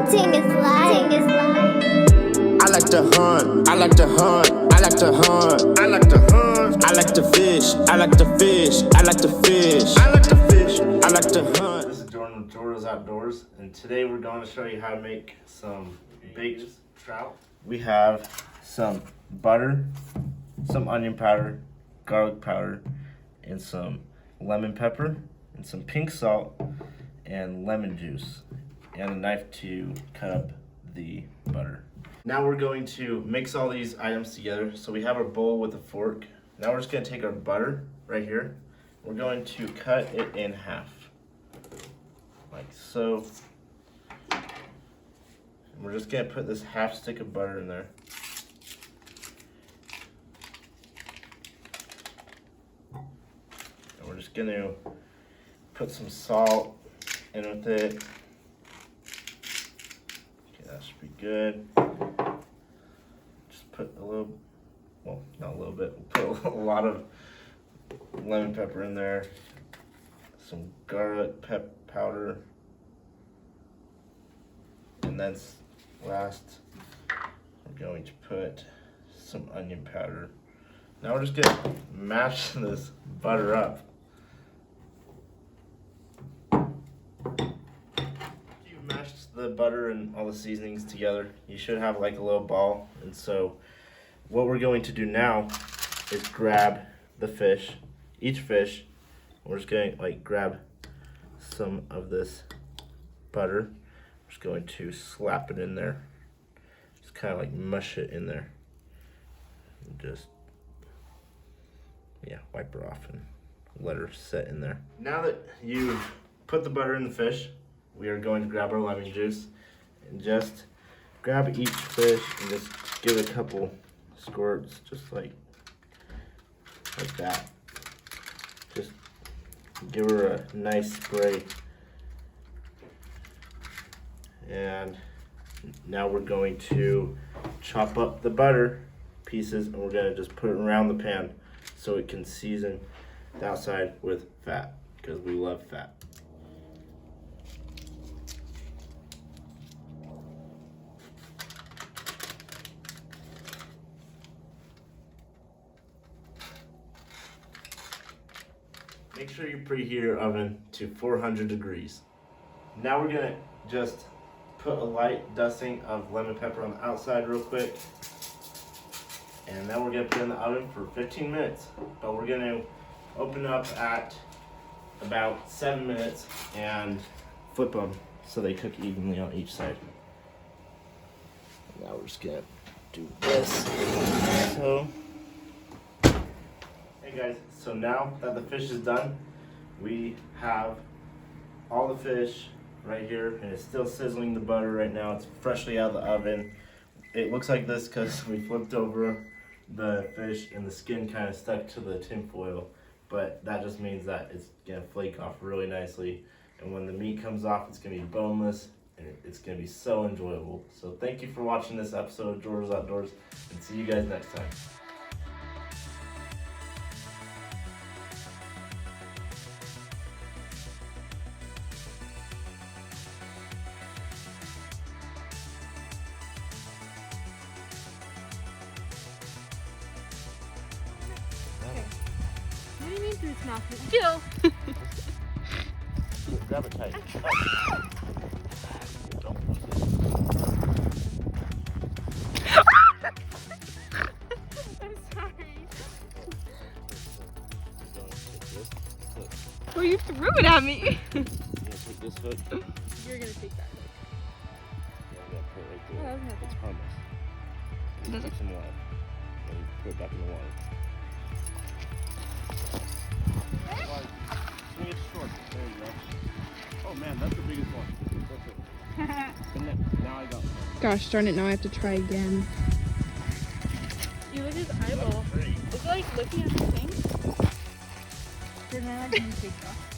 Ting is light. I like to hunt, I like to hunt, I like to hunt, I like to hunt, I like to fish, I like to fish, I like to fish, I like to fish, I like to hunt. This is Jordan with Jordo's Outdoors, and today we're going to show you how to make some baked trout. We have some butter, some onion powder, garlic powder, and some lemon pepper, and some pink salt, and lemon juice, and a knife to cut up the butter. Now we're going to mix all these items together. So we have our bowl with a fork. Now we're just going to take our butter right here. We're going to cut it in half, like so. And we're just going to put this half stick of butter in there. And we're just going to put some salt in with it. Okay, that should be good. Just put a little, well, not a little bit, we'll put a lot of lemon pepper in there, some garlic powder, and then last we're going to put some onion powder. Now we're just going to mash this butter up. The butter and all the seasonings together, you should have like a little ball. And so what we're going to do now is grab the fish, each fish. We're just going to like grab some of this butter. We're just going to slap it in there, just kind of like mush it in there, and just wipe her off and let her set in there. Now that you've put the butter in the fish, we are going to grab our lemon juice and just grab each fish and just give it a couple squirts, just like that. Just give her a nice spray. And now we're going to chop up the butter pieces, and we're going to just put it around the pan so it can season the outside with fat, because we love fat. Make sure you preheat your oven to 400 degrees. Now we're gonna just put a light dusting of lemon pepper on the outside real quick. And then we're gonna put it in the oven for 15 minutes. But we're gonna open up at about 7 minutes and flip them so they cook evenly on each side. Now we're just gonna do this. So. Hey guys, so now that the fish is done, we have all the fish right here, and it's still sizzling the butter right now. It's freshly out of the oven. It looks like this because we flipped over the fish and the skin kind of stuck to the tin foil, but that just means that it's gonna flake off really nicely, and when the meat comes off, it's gonna be boneless, and it's gonna be so enjoyable. So thank you for watching this episode of Jordo's Outdoors, and see you guys next time. What do you mean through its mouth? Kill! Grab it tight. Don't. I'm sorry. Well, you threw it at me. You're gonna take this hook. You're gonna take that. Yeah, I'm gonna put it right there. Oh, okay. It's harmless. And Does it? take some water. And you put it back in the water. Swing it short. There you go. Oh man, that's the biggest one. That's it. Now I got one. Gosh darn it, now I have to try again. You look at his eyeball. Is it like looking at the thing? Then I can take off.